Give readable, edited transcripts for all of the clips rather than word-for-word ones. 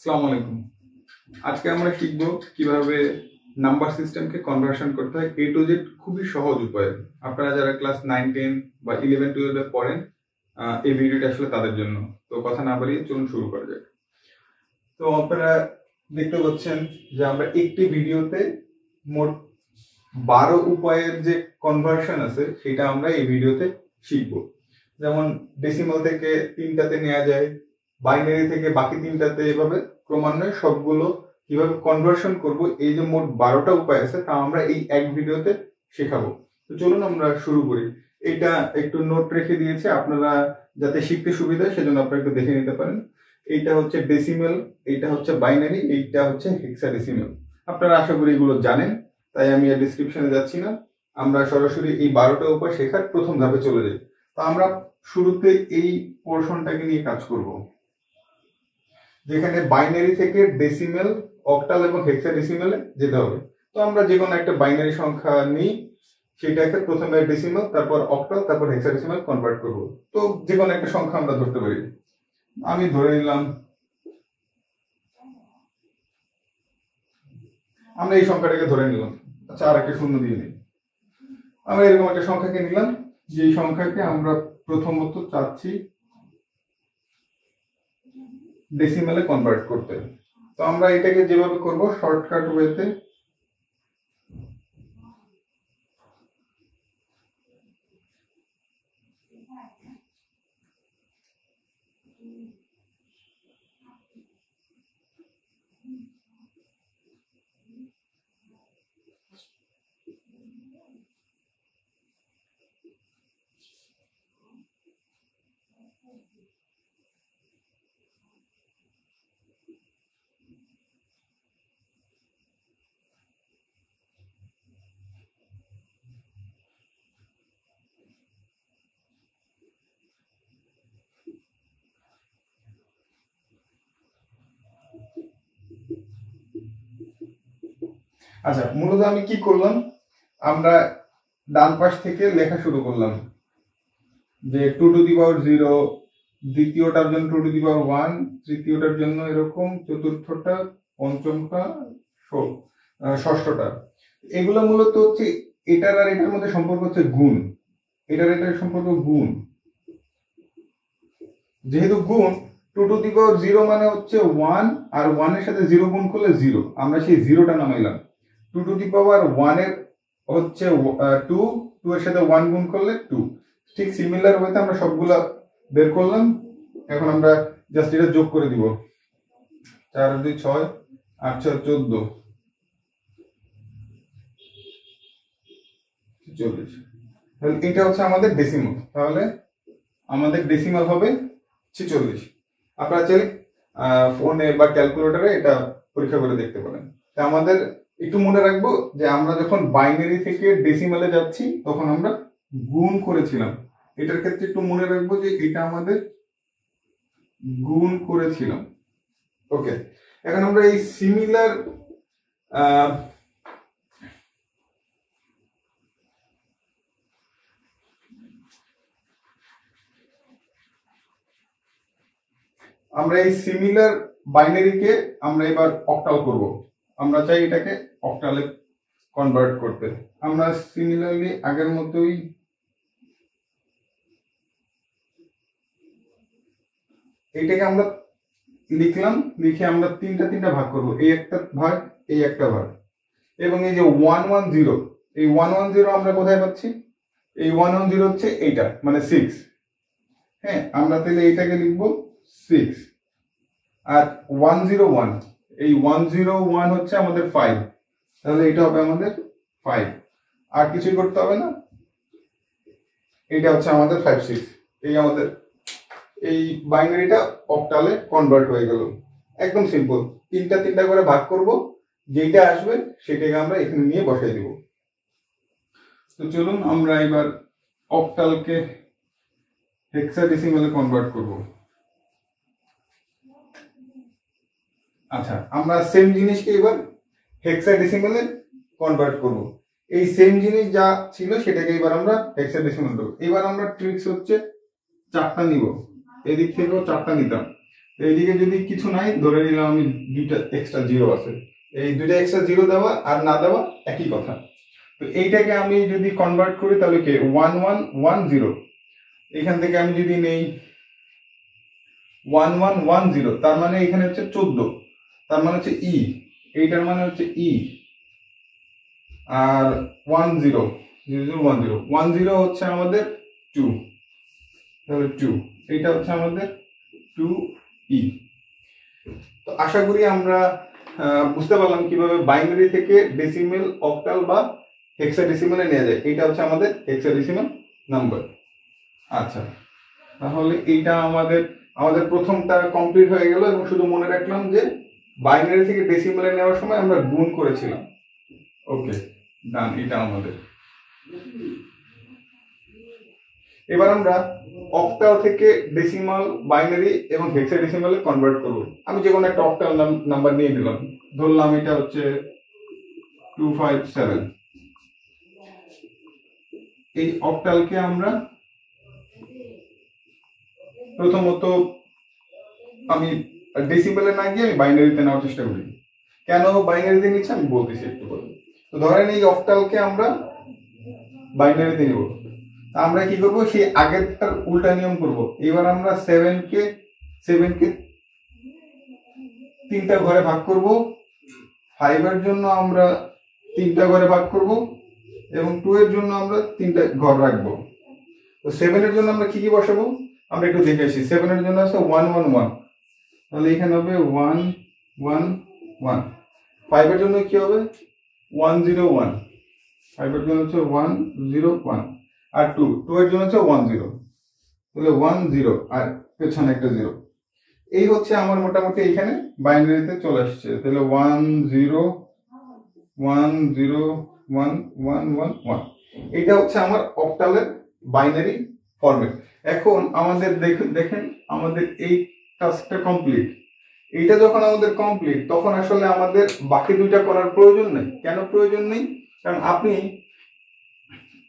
আসসালামু আলাইকুম। আজকে আমরা শিখব কিভাবে নাম্বার সিস্টেমকে কনভার্সন করতে হয় A to Z খুবই সহজ উপায়ে। আপনারা যারা ক্লাস 9, 10 বা 11, 12 এ পড়েন এই ভিডিওটা আসলে তাদের জন্য। তো কথা না বাড়িয়ে চলুন শুরু করা যাক। তো আপনারা দেখতে পাচ্ছেন যে আমরা একটি ভিডিওতে মোট 12 উপায়ের যে কনভার্সন আছে সেটা আমরা এই ভিডিওতে শিখব। যেমন ডেসিমাল থেকে 3টাতে নেওয়া যায়, বাইনারি থেকে বাকি 3টাতে, এভাবে ক্রমান্বয়ে সবগুলো কিভাবে কনভার্সন করব, এই যে মোট 12টা উপায় আছে তা আমরা এই এক ভিডিওতে শেখাবো। তো চলুন আমরা শুরু করি। এটা একটু নোট রেখে দিয়েছে, আপনারা যাতে শিখতে সুবিধা হয় সেজন্য আপনারা একটু দেখে নিতে পারেন। এইটা হচ্ছে ডেসিমাল, এইটা হচ্ছে বাইনারি, এইটা হচ্ছে হেক্সাডেসিমাল। আপনারা আশা করি এগুলো জানেন, তাই আমি আর ডিসক্রিপশনে যাচ্ছি না। আমরা সরাসরি এই 12টা উপায় শেখার প্রথম ধাপে চলে যাই। তো আমরা শুরুতে এই পোর্শনটাকে নিয়ে কাজ করব, যেখানে বাইনারি থেকে ডেসিমেল, অক্টাল এবং হেক্সাডেসিমেলে যেতে হবে। তো আমরা যে কোনো একটা বাইনারি সংখ্যা নিই, সেটাকে প্রথমে ডেসিমেল, তারপর অক্টাল, তারপর হেক্সাডেসিমেল কনভার্ট করব। তো যে কোনো একটা সংখ্যা আমরা ধরতে পারি। আমি ধরে নিলাম, আমরা এই সংখ্যাটাকে ধরে নিলাম। আচ্ছা, আর একটা শূন্য দিয়ে নিই। আমরা এরকম একটা সংখ্যাকে নিলাম, যে সংখ্যাকে আমরা প্রথমত চাচ্ছি ডেসিমেলে কনভার্ট করতে। তো আমরা এটাকে যেভাবে করব শর্টকাট ওয়েতে, আচ্ছা মূলত আমি কি করলাম, আমরা ডান পাশ থেকে লেখা শুরু করলাম যে 2 টু দি পাওয়ার 0, দ্বিতীয়টার জন্য 2 টু দি পাওয়ার 1, তৃতীয়টার জন্য এরকম, চতুর্থটা, পঞ্চমটা, ষষ্ঠটা। এগুলো মূলত হচ্ছে এটার আর এটার মধ্যে সম্পর্ক হচ্ছে গুণ, এটার সম্পর্ক গুণ। যেহেতু গুণ, 2 টু দি পাওয়ার 0 মানে হচ্ছে 1, আর 1 এর সাথে 0 গুণ করলে 0, আমরা সেই 0টা নামাইলাম। 2 টু দি পাওয়ার 1 এর হচ্ছে 2, 2 এর সাথে 1 গুণ করলে 2। ঠিক সিমিলার ওয়েতে আমরা সবগুলা বের করলাম। এখন আমরা জাস্ট এটা যোগ করে দিব। 4 2 6, 8 6 14, 40। তাহলে এটা হচ্ছে আমাদের ডেসিমাল। তাহলে আমাদের ডেসিমাল হবে 46। আপনারা চাইলে ফোনে বা ক্যালকুলেটরে এটা পরীক্ষা করে দেখতে পারেন। তা আমাদের একটু মনে রাখবো যে আমরা যখন বাইনারি থেকে ডেসিমালে যাচ্ছি তখন আমরা গুণ করেছিলাম। এটার ক্ষেত্রে একটু মনে রাখবো যে এটা আমাদের গুণ করেছিলাম। ওকে, এখন আমরা এই সিমিলার বাইনারিকে আমরা এবার অক্টাল করব। আমরা চাই এটাকে অক্টালে কনভার্ট করতে। আমরা সিমিলারলি আগের মতোই এইটাকে আমরা লিখলাম, লিখে আমরা তিনটা ভাগ করব, এই একটা ভাগ, এই একটা ভাগ, এবং এই যে 110, এই 110 আমরা কোথায় পাচ্ছি? এই 110 হচ্ছে এইটা, মানে 6। হ্যাঁ, আমরা তাহলে এইটাকে লিখবো 6। আর 101, এই 101 হচ্ছে আমাদের 5, তাহলে এটা হবে আমাদের 5। আর কিছুই করতে হবে না, এটা হচ্ছে আমাদের 5 6। এই আমাদের এই বাইনারিটা অক্টালে কনভার্ট হয়ে গেল। একদম সিম্পল, তিনটা করে ভাগ করব, যেটা আসবে সেটাকে আমরা এখানে নিয়ে বসাই দিব। তো চলুন আমরা এবার অক্টালকে হেক্সাডেসিমালে কনভার্ট করব। আচ্ছা, আমরা সেম জিনিসকে এবার হেক্সাডেসিমালে কনভার্ট করব। এই সেম জিনিস যা ছিল সেটাকে এবার আমরা হেক্সাডেসিমাল দেব। এবার আমরা ট্রিক্স হচ্ছে 4টা নিব, এদিক থেকেও 4টা নিতাম। এইদিকে যদি কিছু নাই, ধরে নিলাম আমি দুইটা এক্সট্রা জিরো আছে, এই দুইটা এক্সট্রা জিরো দেওয়া আর না দেওয়া একই কথা। তো এইটাকে আমি যদি কনভার্ট করি তাহলে কি 1110, এখান থেকে আমি যদি নেই 1110, তার মানে এখানে হচ্ছে 14, তার মানে হচ্ছে ই, এইটার মানে হচ্ছে ই, আর 10 হচ্ছে আমাদের 2, তাহলে 2, এইটা হচ্ছে আমাদের 2e। তো আশা করি আমরা বুঝতে পারলাম কিভাবে বাইনারি থেকে ডেসিমেল, অক্টাল বা হেক্সাডেসিমেলে নেওয়া যায়। এইটা হচ্ছে আমাদের হেক্সাডেসিমেল নাম্বার। আচ্ছা, তাহলে এইটা আমাদের প্রথমটা কমপ্লিট হয়ে গেল, এবং শুধু মনে রাখলাম যে বাইনারি থেকে ডেসিমেলে নেওয়ার সময় আমরা গুণ করেছিলাম। ওকে, ডান, এটা আমাদের। এবার আমরা অক্টাল থেকে ডেসিমাল, বাইনারি এবং হেক্সাডেসিমালে কনভার্ট করব। আমি যে কোনো একটা অক্টাল নাম্বার নিয়ে নিলাম, ধরলাম এটা হচ্ছে 257। এই অক্টালকে আমরা প্রথমত আমি ডেসিমেলে না গিয়ে আমি বাইনারিতে নেওয়ার চেষ্টা করি। কেন বাইনারিতে নিচ্ছি আমি বলতেছি একটু পরে। তো ধরেন এই অক্টালকে আমরা বাইনারিতে নেব, আমরা কি করব, সেই আগেরটার উল্টা নিয়ম করব। এবার আমরা 7কে তিনটা ঘরে ভাগ করব, 5 এর জন্য আমরা 3টা ঘরে ভাগ করব, এবং 2 এর জন্য আমরা 3টা ঘর রাখবো। তো 7 এর জন্য আমরা কি কি বসাবো আমরা একটু দেখে আসি। 7 এর জন্য আছে 111, তাহলে এখানে হবে 111। 5 এর জন্য কি হবে 101, 5 এর জন্য হচ্ছে 101, আর 2 এর জন্য হচ্ছে 10, তাহলে 10 আর পেছনে একটা 0। এই হচ্ছে আমার মোটামুটি এখানে বাইনারিতে চলে আসছে। তাহলে 10101111, এটা হচ্ছে আমার অক্টালের বাইনারি ফরম্যাট। এখন আমাদের দেখেন আমাদের এই টাস্কটা কমপ্লিট। এইটা যখন আমাদের কমপ্লিট, তখন আসলে আমাদের বাকি দুইটা করার প্রয়োজন নেই। কেন প্রয়োজন নেই? কারণ আপনি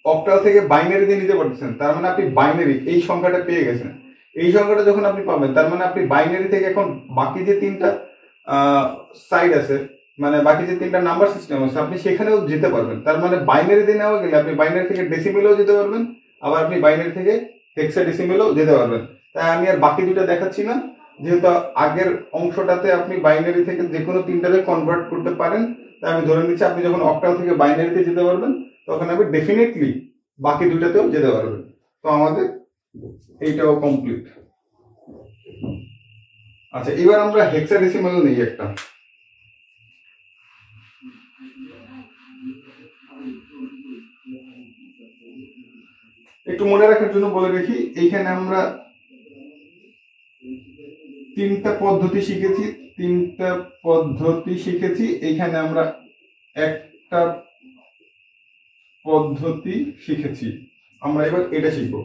অক্টাল থেকে বাইনারিতে নিতে পারতেছেন, তার মানে আপনি বাইনারি এই সংখ্যাটা পেয়ে গেছেন। এই সংখ্যাটা যখন আপনি পাবেন, তার মানে আপনি বাইনারি থেকে এখন বাকি যে 3টা সাইড আছে, মানে বাকি যে 3টা নাম্বার সিস্টেম আছে, আপনি সেখানেও যেতে পারবেন। তার মানে বাইনারিতে নেওয়া গেলে আপনি বাইনারি থেকে ডেসিমেলেও যেতে পারবেন, আবার আপনি বাইনারি থেকে হেক্সাডেসিমেলেও যেতে পারবেন। তাই আমি আর বাকি দুটো দেখাচ্ছি না, যেহেতু আগের অংশটাতে আপনি বাইনারি থেকে যে কোনো 3টাতে কনভার্ট করতে পারেন। তাই আমি ধরে নিচ্ছি আপনি যখন অক্টাল থেকে বাইনারিতে যেতে পারবেন, তখন আপনি ডেফিনেটলি বাকি দুটাতেও যেতে পারবেন। তো আমাদের এইটাও কমপ্লিট। আচ্ছা, এবার আমরা হেক্সাডেসিমাল নেই একটা। একটু মনে রাখার জন্য বলে রাখি, এইখানে আমরা 3টা পদ্ধতি শিখেছি। এইখানে আমরা একটা পদ্ধতি শিখেছি। আমরা এবার এটা শিখবো।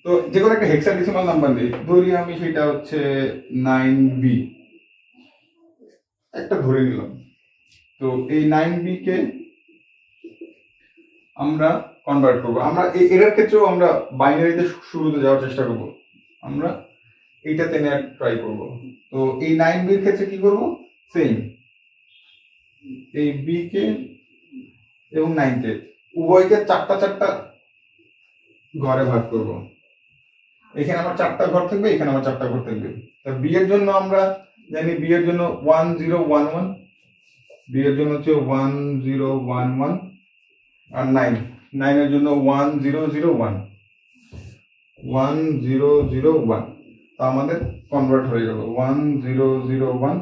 তো যে কোনো একটা হেক্সাডেসিমাল নাম্বার নেই, ধরি আমি সেটা হচ্ছে 9b, একটা ধরে নিলাম। তো এই 9b কে আমরা কনভার্ট করবো। আমরা এটার ক্ষেত্রেও আমরা বাইনারিতে শুরুতে যাওয়ার চেষ্টা করব। আমরা এইটাতে নেওয়ার ট্রাই করব। তো এই 9b এর ক্ষেত্রে কি করব, সেম এই b কে এবং 9 কে উভয়কে 4টা ঘরে ভাগ করব। এখানে আমার 4টা ঘর থাকবে, এখানে আমার 4টা ঘর থাকবে। তো b এর জন্য আমরা জানি b এর জন্য 1011, b এর জন্য হচ্ছে 1011, আর 9 এর জন্য 1001। তো আমাদের কনভার্ট হয়ে গেল 1001।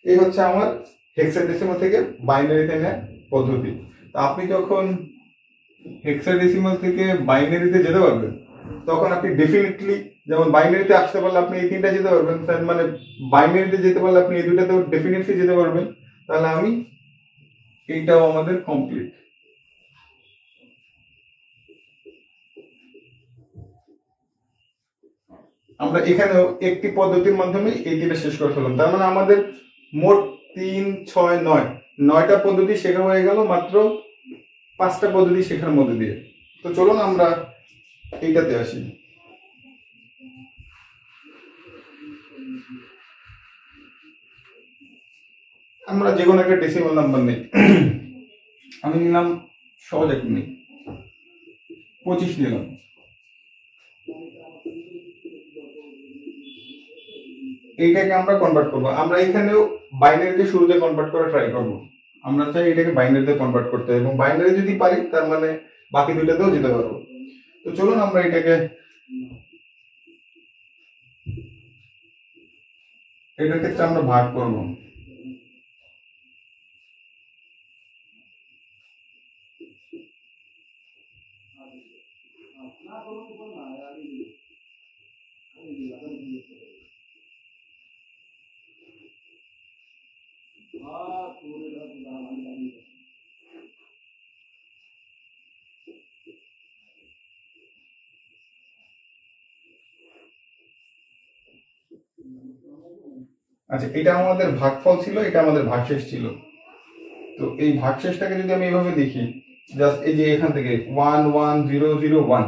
এই হচ্ছে আমার হেক্সাডেসিমাল থেকে বাইনারিতে নেওয়ার পদ্ধতি। তো আপনি যখন হেক্সাডেসিমাল থেকে বাইনারিতে যেতে পারবেন, তখন আপনি ডেফিনেটলি, যেমন বাইনারিতে আসতে পারলে আপনি এই 3টা যেতে পারবেন, তার মানে বাইনারিতে যেতে পারলে আপনি এই 2টাতেও ডেফিনেটলি যেতে পারবেন। তাহলে আমি এইটাও আমাদের কমপ্লিট। আমরা এখানেও একটি পদ্ধতির মাধ্যমে এই 3টা শেষ করে ফেললাম। তার মানে আমাদের মোট 3, 6, 9টা পদ্ধতি শেখা হয়ে গেল মাত্র 5টা পদ্ধতি শেখার মধ্যে দিয়ে। তো চলুন আমরা এইটাতে আসি। আমরা যে কোনো একটা ডেসিমাল নাম্বার নেই, আমি নিলাম সহজ একটা নেই 25 নিলাম। এইটাকে আমরা কনভার্ট করবো, আমরা এখানেও বাইনারিতে শুরুতে কনভার্ট করে ট্রাই করবো। আমরা চাই এটাকে বাইনারিতে কনভার্ট করতে, এবং বাইনারি যদি পারি তার মানে বাকি দুইটাতেও যেতে পারবো। তো চলুন আমরা এটার ক্ষেত্রে আমরা ভাগ করব। আচ্ছা, এটা আমাদের ভাগফল ছিল, এটা আমাদের ভাগশেষ ছিল। তো এই ভাগশেষটাকে যদি আমি এইভাবে দেখি, জাস্ট এই যে এখান থেকে 11001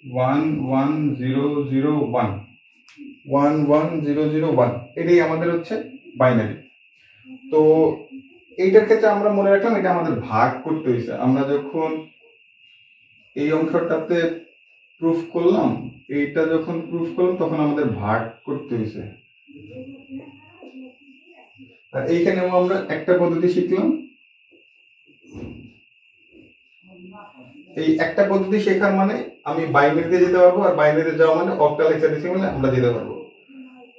11001 11001 এটাই আমাদের হচ্ছে বাইনারি। তো এইটার ক্ষেত্রে আমরা মনে রাখলাম এটা আমাদের ভাগ করতে হয়েছে। আমরা যখন এই অংশটাতে প্রুফ করলাম, এইটা যখন প্রুফ করলাম তখন আমাদের ভাগ করতে হয়েছে। আর এইখানেও আমরা একটা পদ্ধতি শিখলাম। এই একটা পদ্ধতি শেখার মানে আমি বাইনারিতে যেতে পারবো, আর বাইনারিতে যাওয়া মানে অক্টাল হেক্সাডেসিমালে আমরা যেতে পারবো।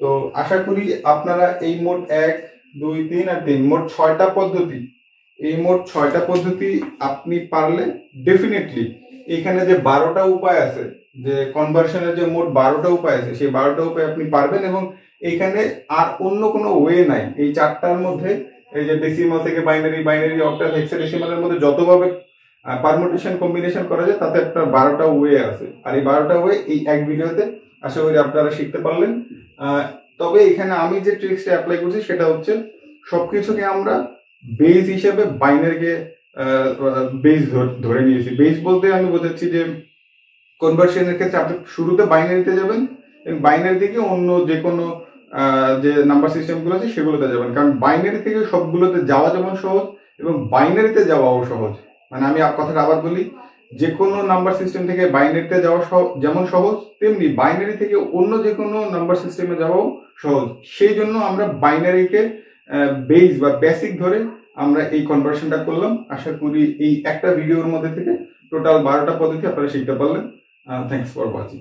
তো আশা করি আপনারা এই মোট 1 2 3 আর 3 মোট 6টা পদ্ধতি, এই মোট 6টা পদ্ধতি আপনি পারলে ডেফিনেটলি এখানে যে 12টা উপায় আছে, যে কনভার্সনের যে মোট 12টা উপায় আছে, সেই 12টা উপায় আপনি পারবেন। এবং এইখানে আর অন্য কোনো ওয়ে নাই। এই 4টার মধ্যে এই যে ডেসিমাল থেকে বাইনারি, বাইনারি অক্টাল হেক্সাডেসিমালের মধ্যে যতভাবে পারমুটেশন কম্বিনেশন করা যায় তাতে আপনার 12টা ওয়ে আছে। আর এই 12টা ওয়ে এই এক ভিডিওতে আশা করি আপনারা শিখতে পারলেন। তবে এখানে আমি যে ট্রিক্সটা অ্যাপ্লাই করছি সেটা হচ্ছে সবকিছুকে আমরা বেস হিসেবে বাইনারিকে বেস ধরে নিয়েছি। বেস বলতে আমি বোঝাচ্ছি যে কনভার্সনের ক্ষেত্রে আপনি শুরুতে বাইনারিতে যাবেন এবং বাইনারি থেকে অন্য যে কোনো যে নাম্বার সিস্টেমগুলো আছে সেগুলোতে যাবেন, কারণ বাইনারি থেকে সবগুলোতে যাওয়া যেমন সহজ এবং বাইনারিতে যাওয়াও সহজ। মানে আমি কথাটা আবার বলি, যে কোনো নাম্বার সিস্টেম থেকে বাইনারিতে যাওয়া যেমন সহজ, তেমনি বাইনারি থেকে অন্য যে কোনো নাম্বার সিস্টেমে যাওয়াও সহজ। সেই জন্য আমরা বাইনারিকে বেস বা বেসিক ধরে আমরা এই কনভার্সনটা করলাম। আশা করি এই একটা ভিডিওর মধ্যে থেকে টোটাল 12টা পদ্ধতি আপনারা শিখতে পারলেন। Thanks for watching.